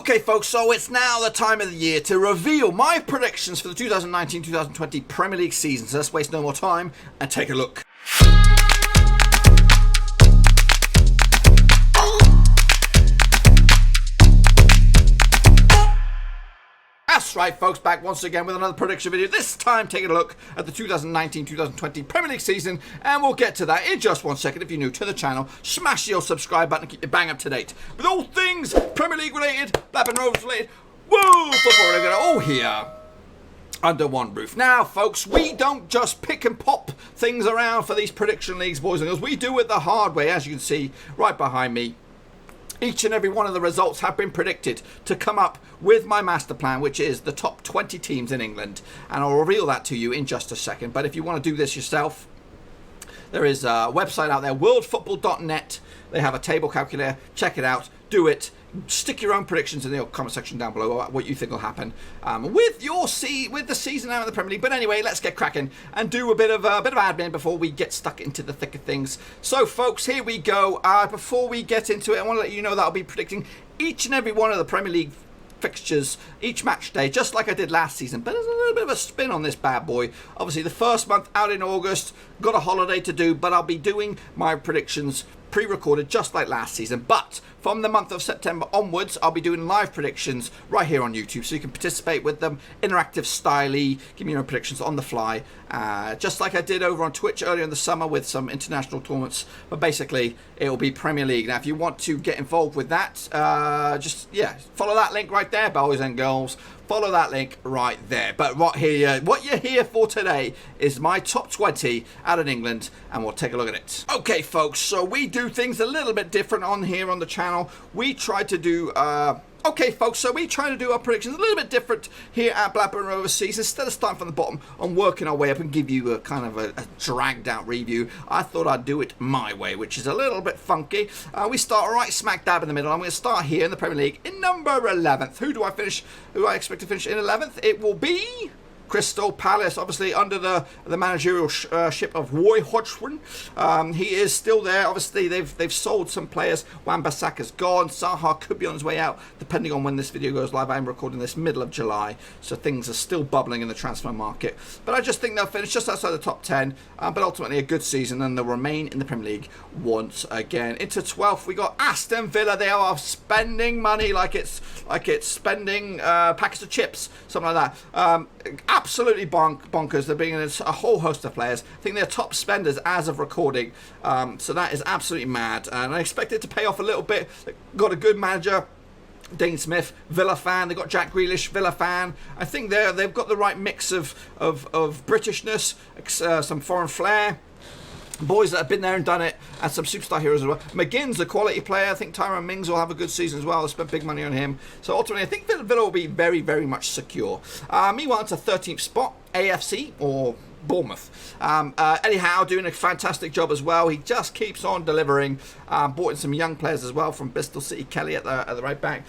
Okay folks, so it's now the time of the year to reveal my predictions for the 2019-2020 Premier League season. So let's waste no more time and take a look. That's right folks, back once again with another prediction video, this time taking a look at the 2019-2020 Premier League season, and we'll get to that in just 1 second. If you're new to the channel, smash your subscribe button and keep your bang up to date with all things Premier League related, Blackburn Rovers related, football related, all here under one roof. Now folks, we don't just pick and pop things around for these prediction leagues, boys and girls. We do it the hard way, as you can see right behind me. Each and every one of the results have been predicted to come up with my master plan, which is the top 20 teams in England. And I'll reveal that to you in just a second. But if you want to do this yourself, there is a website out there, worldfootball.net. They have a table calculator. Check it out. Do it. Stick your own predictions in the comment section down below what you think will happen with the season out of the Premier League. But anyway, let's get cracking and do a bit of admin before we get stuck into the thick of things. So folks, here we go. Before we get into it, I want to let you know that I'll be predicting each and every one of the Premier League fixtures each match day, just like I did last season, but there's a little bit of a spin on this bad boy. Obviously the first month out in August, got a holiday to do, but I'll be doing my predictions pre-recorded just like last season. But from the month of September onwards, I'll be doing live predictions right here on YouTube, so you can participate with them, interactive styley, give me your own predictions on the fly, just like I did over on Twitch earlier in the summer with some international tournaments. But basically it will be Premier League. Now if you want to get involved with that, just follow that link right there, boys and girls. Follow that link right there. But what you're here for today is my top 20 out in England, and we'll take a look at it. Okay folks, so we do things a little bit different on here on the channel. We try to do our predictions a little bit different here at Blackburn Rovers season. Instead of starting from the bottom and working our way up and give you a kind of a dragged out review, I thought I'd do it my way, which is a little bit funky. We start right smack dab in the middle. I'm going to start here in the Premier League in number 11th. Who do I expect to finish in 11th? It will be Crystal Palace, obviously under the managerial ship of Roy Hodgson. He is still there. Obviously, they've sold some players. Wan-Bissaka's gone. Zaha could be on his way out, depending on when this video goes live. I'm recording this middle of July, so things are still bubbling in the transfer market. But I just think they'll finish just outside the top 10. But ultimately, a good season, and they'll remain in the Premier League once again. Into 12th, we got Aston Villa. They are spending money like it's spending packets of chips, something like that. Absolutely bonkers. They're bringing in a whole host of players. I think they're top spenders as of recording. So that is absolutely mad. And I expect it to pay off a little bit. They've got a good manager, Dean Smith, Villa fan. They've got Jack Grealish, Villa fan. I think they've got the right mix of Britishness, some foreign flair. Boys that have been there and done it, and some superstar heroes as well. McGinn's a quality player. I think Tyrone Mings will have a good season as well. They spent big money on him. So ultimately, I think Villa will be very, very much secure. Meanwhile, it's a 13th spot, AFC or Bournemouth. Eddie Howe doing a fantastic job as well. He just keeps on delivering. Brought in some young players as well from Bristol City. Kelly at the right back.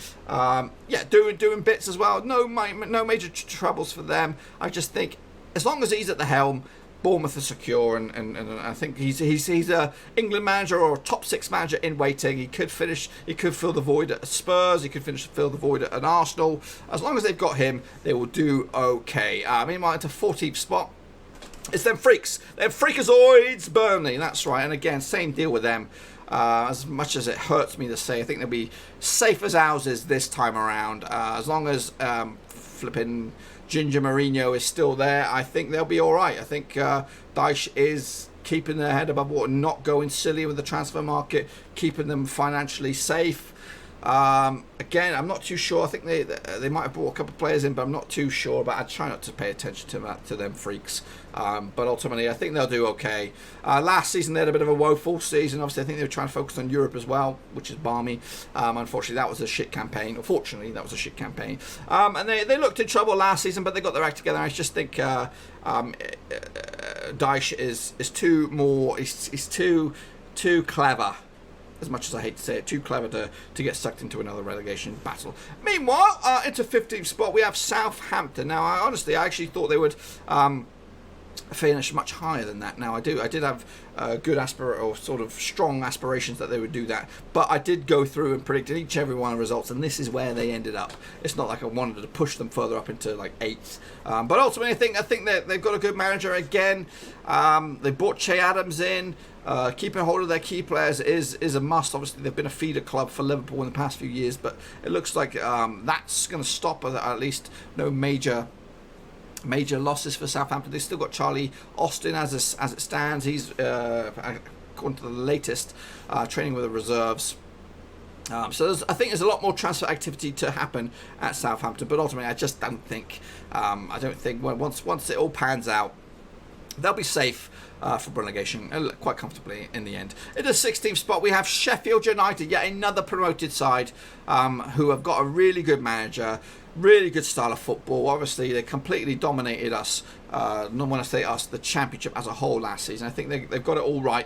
Doing bits as well. No major troubles for them. I just think as long as he's at the helm, Bournemouth is secure, and I think he's a England manager or a top 6 manager in waiting. He could fill the void at Spurs. He could fill the void at an Arsenal. As long as they've got him, they will do okay. Meanwhile, into 14th spot, it's them freaks. Them freakazoids, Burnley. That's right. And again, same deal with them. As much as it hurts me to say, I think they'll be safe as houses this time around. As long as flipping Ginger Mourinho is still there, I think they'll be all right. I think Dyche is keeping their head above water, not going silly with the transfer market, keeping them financially safe. Again, I'm not too sure. I think they might have brought a couple of players in, but I'm not too sure. But I try not to pay attention to them freaks. But ultimately, I think they'll do okay. Last season, they had a bit of a woeful season. Obviously, I think they were trying to focus on Europe as well, which is balmy. Unfortunately, that was a shit campaign. Fortunately, that was a shit campaign. And they looked in trouble last season, but they got their act together. I just think Dyche is too clever. As much as I hate to say it, too clever to get sucked into another relegation battle. Meanwhile, into 15th spot, we have Southampton. Now, I actually thought they would finish much higher than that. Now I did have good strong aspirations that they would do that, but I did go through and predicted each and every one of the results, and this is where they ended up. It's not like I wanted to push them further up into like 8th, but ultimately I think that they've got a good manager again. They brought Che Adams in. Keeping hold of their key players is a must. Obviously, they've been a feeder club for Liverpool in the past few years, but it looks like that's going to stop at least no major losses for Southampton. They've still got Charlie Austin as it stands. He's according to the latest training with the reserves. So I think there's a lot more transfer activity to happen at Southampton, but ultimately I just don't think once it all pans out, they'll be safe from relegation quite comfortably in the end. In the 16th spot, we have Sheffield United, yet another promoted side who have got a really good manager, really good style of football. Obviously, they completely dominated us, not when I say us, the Championship as a whole last season. I think they've got it all right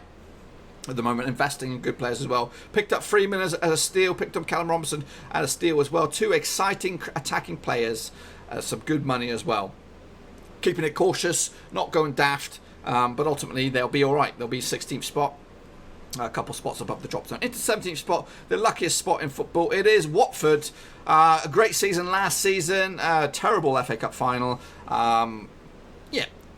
at the moment, investing in good players as well. Picked up Freeman as a steal, picked up Callum Robinson as a steal as well. 2 exciting attacking players, some good money as well. Keeping it cautious, not going daft, but ultimately they'll be all right. They'll be 16th spot, a couple spots above the drop zone. Into 17th spot, the luckiest spot in football. It is Watford. A great season last season, terrible FA Cup final.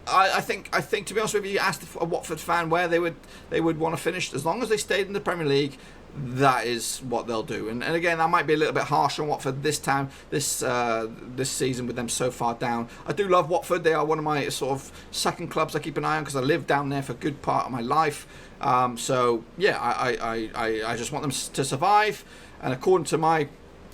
I think to be honest with you, asked a Watford fan where they would want to finish. As long as they stayed in the Premier League, that is what they'll do. And again, that might be a little bit harsh on Watford this season with them so far down. I do love Watford. They are one of my sort of second clubs I keep an eye on because I lived down there for a good part of my life. So yeah, I just want them to survive. And according to my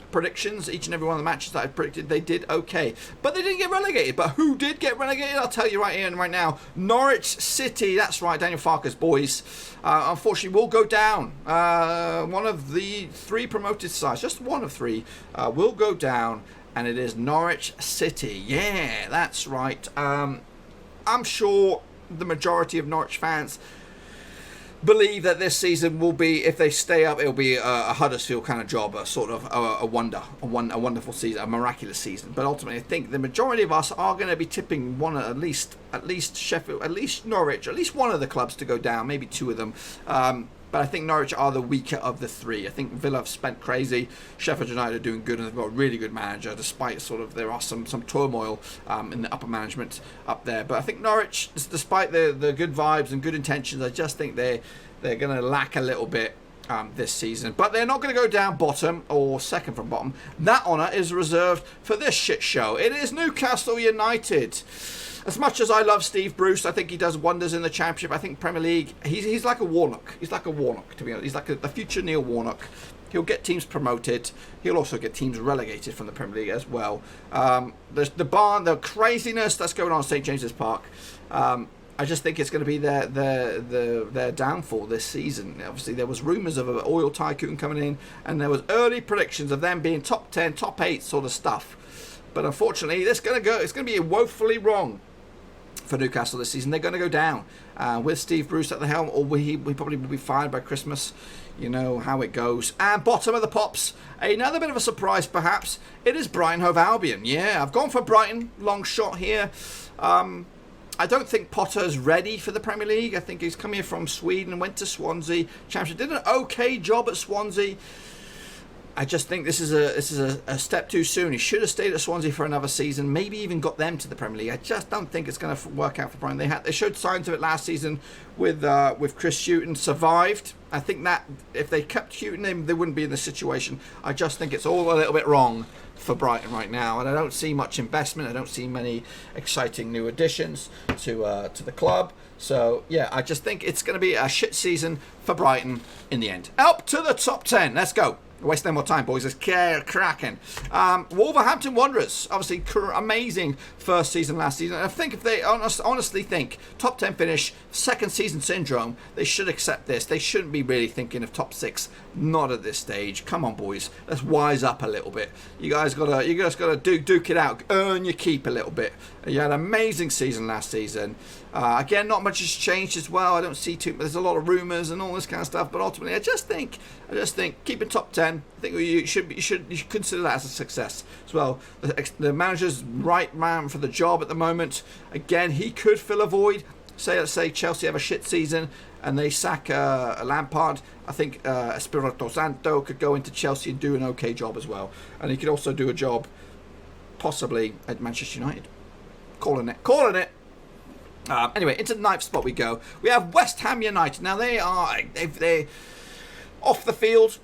predictions, each and every one of the matches that I predicted, they did okay, but they didn't get relegated. But who did get relegated? I'll tell you right here and right now. Norwich City, that's right, Daniel Farke's boys, unfortunately will go down. One of the 3 promoted sides, just one of 3, will go down, and it is Norwich City. Yeah, that's right. I'm sure the majority of Norwich fans believe that this season will be, if they stay up, it'll be a Huddersfield kind of job, a sort of a wonderful season, a miraculous season. But ultimately, I think the majority of us are going to be tipping at least Sheffield, at least Norwich, at least one of the clubs to go down, maybe 2 of them. But I think Norwich are the weaker of the 3. I think Villa have spent crazy. Sheffield United are doing good, and they've got a really good manager, despite there are some turmoil in the upper management up there. But I think Norwich, despite the good vibes and good intentions, I just think they're going to lack a little bit this season. But they're not going to go down bottom or second from bottom. That honour is reserved for this shit show. It is Newcastle United. As much as I love Steve Bruce, I think he does wonders in the Championship. I think Premier League, he's like a Warnock. He's like a Warnock, to be honest. He's like the future Neil Warnock. He'll get teams promoted. He'll also get teams relegated from the Premier League as well. The craziness that's going on at St James's Park, I just think it's going to be their downfall this season. Obviously, there was rumours of an oil tycoon coming in, and there was early predictions of them being top 10, top 8 sort of stuff. But unfortunately, it's going to be woefully wrong for Newcastle this season. They're going to go down with Steve Bruce at the helm, or he probably will be fired by Christmas. You know how it goes. And bottom of the pops, another bit of a surprise perhaps, it is Brighton Hove Albion. Yeah, I've gone for Brighton, long shot here. I don't think Potter's ready for the Premier League. I think he's come here from Sweden, went to Swansea Championship, did an okay job at Swansea. I just think this is a step too soon. He should have stayed at Swansea for another season, maybe even got them to the Premier League. I just don't think it's going to work out for Brighton. They showed signs of it last season with Chris Hughton, survived. I think that if they kept Hughton, they wouldn't be in this situation. I just think it's all a little bit wrong for Brighton right now, and I don't see much investment. I don't see many exciting new additions to the club. So yeah, I just think it's going to be a shit season for Brighton in the end. Up to the top 10. Let's go. Waste no more time, boys. It's cracking. Wolverhampton Wanderers, obviously amazing first season last season. I think if they honestly think top 10 finish, second season syndrome, they should accept this. They shouldn't be really thinking of top 6 Not at this stage. Come on, boys. Let's wise up a little bit. You guys gotta duke it out. Earn your keep a little bit. You had an amazing season last season. Again, not much has changed as well. I don't see too. There's a lot of rumours and all this kind of stuff. But ultimately, I just think keeping top 10. I think you should consider that as a success as well. The manager's right man for the job at the moment. Again, he could fill a void. Let's say Chelsea have a shit season and they sack Lampard. I think Espirito Santo could go into Chelsea and do an okay job as well. And he could also do a job possibly at Manchester United. Calling it. Anyway, into the 9th spot we go. We have West Ham United. Now they're off the field.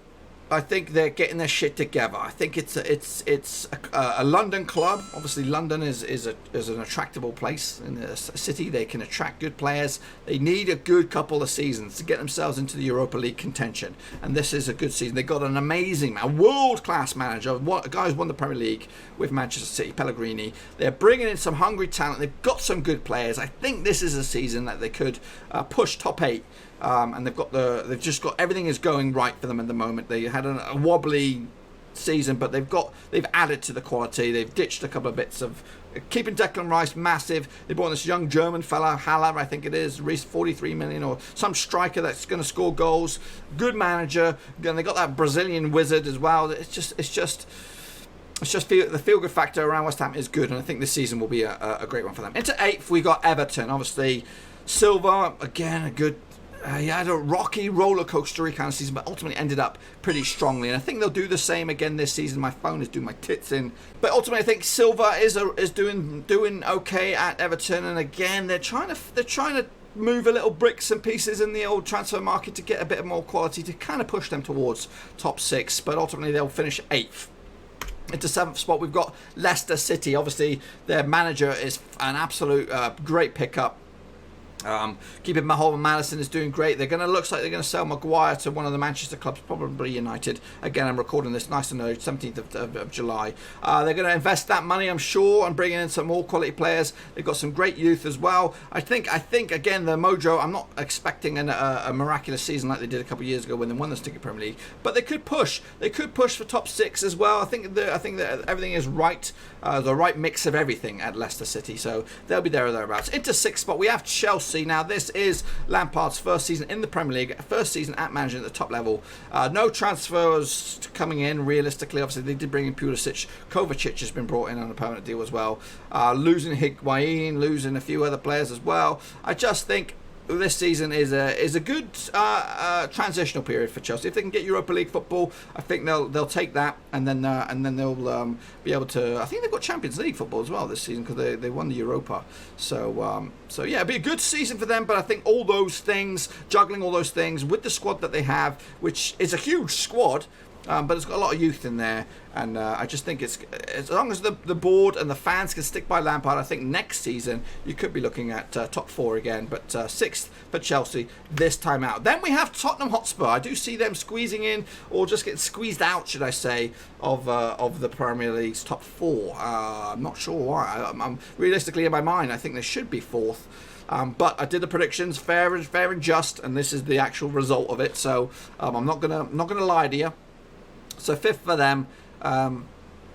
I think they're getting their shit together. I think it's a London club. Obviously, London is an attractable place in a city. They can attract good players. They need a good couple of seasons to get themselves into the Europa League contention. And this is a good season. They got an amazing man, world-class manager, a guy who's won the Premier League with Manchester City, Pellegrini. They're bringing in some hungry talent. They've got some good players. I think this is a season that they could push top 8. And they've just got everything is going right for them at the moment. They had a wobbly season, but they've added to the quality. They've ditched a couple of bits of keeping Declan Rice massive. They brought in this young German fella, Haller, I think it is, 43 million, or some striker that's going to score goals. Good manager. And they got that Brazilian wizard as well. It's just the feel-good factor around West Ham is good, and I think this season will be a great one for them. Into 8th, we got Everton. Obviously, Silva, again, a good. He had a rocky roller coastery kind of season, but ultimately ended up pretty strongly. And I think they'll do the same again this season. My phone is doing my tits in, but ultimately I think Silva is doing okay at Everton. And again, they're trying to move a little bricks and pieces in the old transfer market to get a bit more quality to kind of push them towards top 6. But ultimately they'll finish 8th. Into 7th spot, we've got Leicester City. Obviously, their manager is an absolute great pickup. Keeping Mahomes Madison is doing great. Looks like they're going to sell Maguire to one of the Manchester clubs, probably United. Again, I'm recording this nice and early, 17th of July. They're going to invest that money, I'm sure, and bring in some more quality players. They've got some great youth as well. I think again, the mojo, I'm not expecting a miraculous season like they did a couple of years ago when they won the Sticky Premier League, but they could push. They could push for top 6 as well. I think that everything is right, the right mix of everything at Leicester City, so they'll be there or thereabouts. Into 6th spot, we have Chelsea. Now, this is Lampard's first season in the Premier League, first season at managing at the top level. No transfers coming in, realistically. Obviously, they did bring in Pulisic. Kovacic has been brought in on a permanent deal as well. Losing Higuain, losing a few other players as well. I just think this season is a good transitional period for Chelsea. If they can get Europa League football, I think they'll take that, and then they'll be able to. I think they've got Champions League football as well this season because they won the Europa. So yeah, it'll be a good season for them. But I think juggling all those things with the squad that they have, which is a huge squad. But it's got a lot of youth in there, and I just think it's as long as the board and the fans can stick by Lampard, I think next season you could be looking at top 4 again, but 6th for Chelsea this time out. Then we have Tottenham Hotspur. I do see them squeezing in, or just getting squeezed out, should I say, of the Premier League's top 4. I'm not sure why. I'm realistically in my mind, I think they should be 4th. But I did the predictions, fair and just, and this is the actual result of it. So I'm not gonna lie to you. So 5th for them.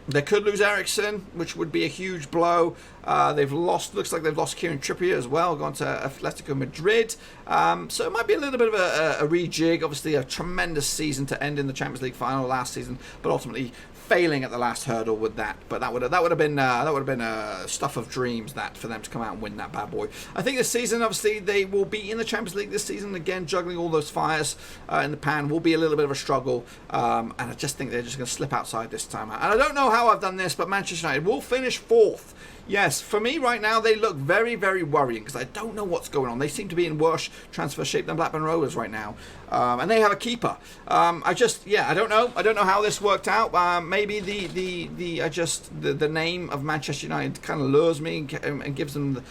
They could lose Eriksen, which would be a huge blow. Looks like they've lost Kieran Trippier as well, gone to Atletico Madrid. So it might be a little bit of a rejig. Obviously, a tremendous season to end in the Champions League final last season, but ultimately failing at the last hurdle with that. But that would have been stuff of dreams that for them to come out and win that bad boy. I think this season, obviously, they will be in the Champions League this season again, juggling all those fires in the pan. Will be a little bit of a struggle, and I just think they're just going to slip outside this time. And I don't know how I've done this, but Manchester United will finish 4th. Yes, for me right now, they look very, very worrying because I don't know what's going on. They seem to be in worse transfer shape than Blackburn Rovers right now. And they have a keeper. I don't know. I don't know how this worked out. Maybe the name of Manchester United kind of lures me and gives them,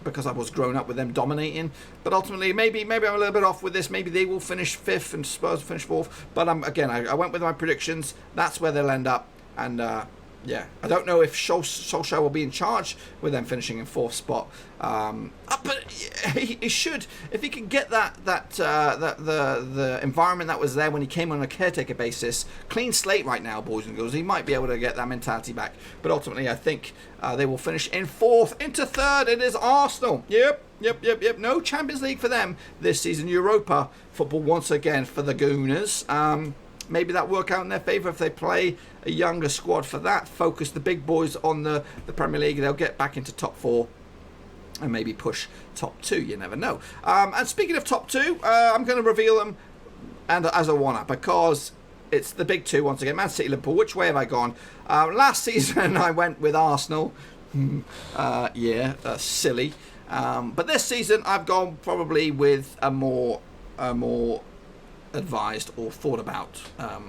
because I was grown up with them dominating. But ultimately, maybe I'm a little bit off with this. Maybe they will finish 5th and Spurs will finish 4th. But I went with my predictions. That's where they'll end up. And Yeah, I don't know if Solskjaer will be in charge with them finishing in fourth spot, but he should, if he can get the environment that was there when he came on a caretaker basis, clean slate right now, boys and girls. He might be able to get that mentality back. But ultimately, I think they will finish in fourth. Into third, it is Arsenal. Yep. No Champions League for them this season. Europa football once again for the Gooners. Maybe that work out in their favour if they play a younger squad for that. Focus the big boys on the Premier League. They'll get back into top 4 and maybe push top 2. You never know. And speaking of top 2, I'm going to reveal them and as a one-up because it's the big 2 once again. Man City, Liverpool. Which way have I gone? Last season I went with Arsenal. Silly. But this season I've gone probably with a more advised or thought about, a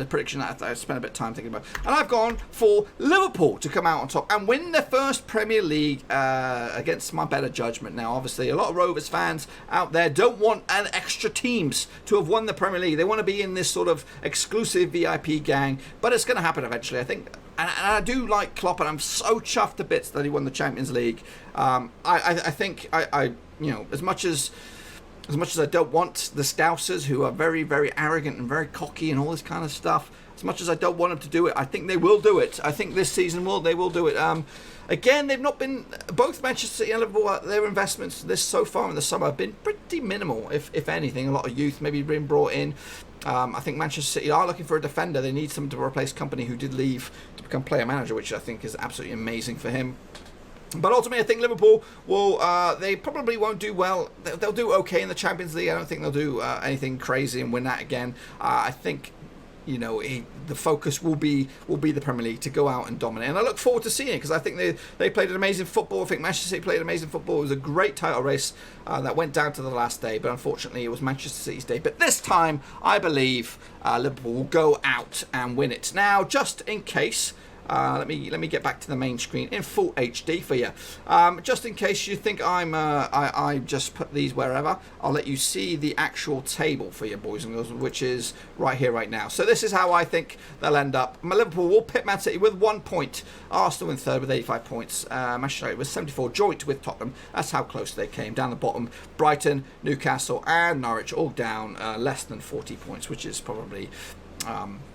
prediction that I spent a bit of time thinking about. And I've gone for Liverpool to come out on top and win their first Premier League against my better judgment. Now, obviously, a lot of Rovers fans out there don't want an extra teams to have won the Premier League. They want to be in this sort of exclusive VIP gang, but it's going to happen eventually, I think. And I do like Klopp, and I'm so chuffed to bits that he won the Champions League. I think as much as I don't want the Scousers, who are very, very arrogant and very cocky and all this kind of stuff, as much as I don't want them to do it, I think they will do it. I think this season they will do it. Again, they've not been, both Manchester City and Liverpool, their investments so far in the summer have been pretty minimal, if anything. A lot of youth maybe being brought in. I think Manchester City are looking for a defender. They need someone to replace Company, who did leave to become player manager, which I think is absolutely amazing for him. But ultimately, I think Liverpool will, they probably won't do well. They'll do okay in the Champions League. I don't think they'll do anything crazy and win that again. I think, the focus will be the Premier League to go out and dominate. And I look forward to seeing it because I think they played an amazing football. I think Manchester City played amazing football. It was a great title race that went down to the last day. But unfortunately, it was Manchester City's day. But this time, I believe Liverpool will go out and win it. Now, just in case... let me get back to the main screen in full HD for you. Just in case you think I just put these wherever, I'll let you see the actual table for you, boys and girls, which is right here, right now. So this is how I think they'll end up. Liverpool will pit Man City with 1 point. Arsenal in third with 85 points. Manchester United with 74, joint with Tottenham. That's how close they came. Down the bottom, Brighton, Newcastle, and Norwich all down less than 40 points, which is probably...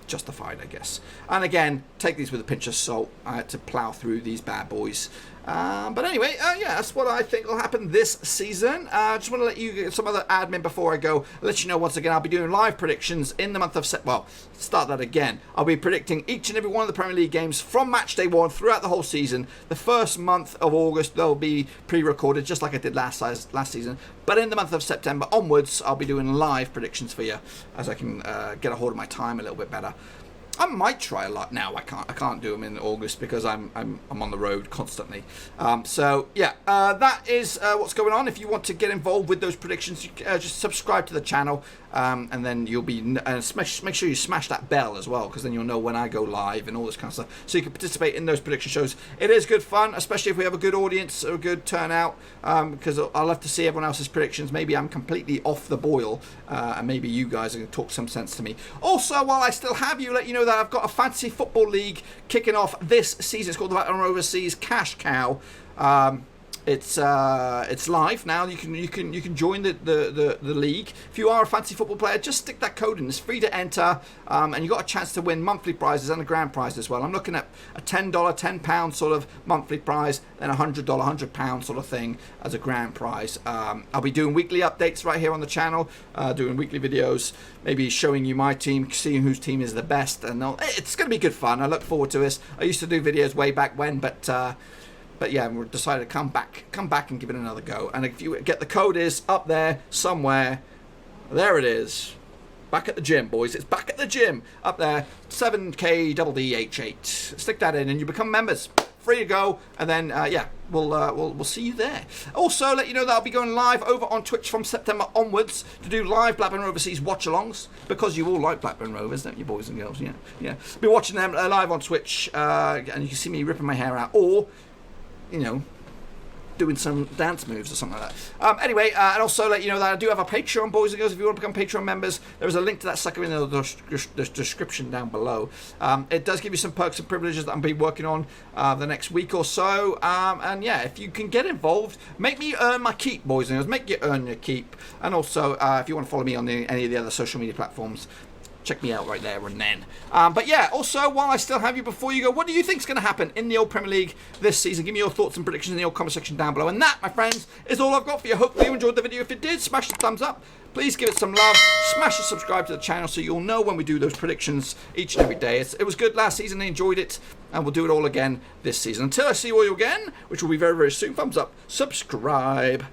justified, I guess. And again, take these with a pinch of salt. I had to plough through these bad boys. But anyway, that's what I think will happen this season. Just want to let you get some other admin before I go. I'll let you know once again, I'll be doing live predictions in the month of start that again. I'll be predicting each and every one of the Premier League games from match day 1 throughout the whole season. The first month of August, they'll be pre-recorded, just like I did last season. But in the month of September onwards, I'll be doing live predictions for you as I can get a hold of my time a little bit better. I might try a lot now. I can't do them in August because I'm on the road constantly. That is what's going on. If you want to get involved with those predictions, you, just subscribe to the channel, and then you'll be make sure you smash that bell as well, because then you'll know when I go live and all this kind of stuff. So you can participate in those prediction shows. It is good fun, especially if we have a good audience or a good turnout, because I love to see everyone else's predictions. Maybe I'm completely off the boil, and maybe you guys are going to talk some sense to me. Also, while I still have you, let you know that I've got a fantasy football league kicking off this season. It's called the Battle Overseas Cash Cow. It's live now. You can join the league. If you are a fantasy football player, just stick that code in. It's free to enter, and you got a chance to win monthly prizes and a grand prize as well. I'm looking at a $10, £10 sort of monthly prize, then a $100, £100 sort of thing as a grand prize. I'll be doing weekly updates right here on the channel, doing weekly videos, maybe showing you my team, seeing whose team is the best, and it's going to be good fun. I look forward to this. I used to do videos way back when, but yeah, we decided to come back and give it another go. And if you get the code is up there somewhere, there it is. Back at the gym, boys. It's back at the gym up there. 7KDDH8. Stick that in, and you become members. Free to go, and then we'll see you there. Also, let you know that I'll be going live over on Twitch from September onwards to do live Blackburn Overseas watch-alongs, because you all like Blackburn Rovers, don't you, boys and girls? Yeah. Be watching them live on Twitch, and you can see me ripping my hair out, or doing some dance moves or something like that. Anyway, and also let you know that I do have a Patreon, boys and girls. If you want to become Patreon members, there is a link to that sucker in the description down below. It does give you some perks and privileges that I'm be working on the next week or so. And yeah, if you can get involved, make me earn my keep, boys and girls. Make you earn your keep. And also, if you want to follow me on any of the other social media platforms, check me out right there and then. But yeah, also, while I still have you, before you go, what do you think is going to happen in the old Premier League this season? Give me your thoughts and predictions in the old comment section down below. And that, my friends, is all I've got for you. Hopefully you enjoyed the video. If you did, smash the thumbs up. Please give it some love. Smash the subscribe to the channel so you'll know when we do those predictions each and every day. It was good last season. I enjoyed it. And we'll do it all again this season. Until I see you all again, which will be very, very soon, thumbs up, subscribe.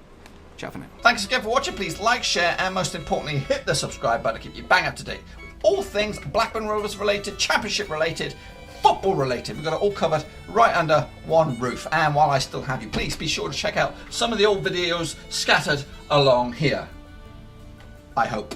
Ciao for now. Thanks again for watching. Please like, share, and most importantly, hit the subscribe button to keep you bang up to date. All things Blackburn Rovers related, Championship related, football related. We've got it all covered right under one roof. And while I still have you, please be sure to check out some of the old videos scattered along here. I hope.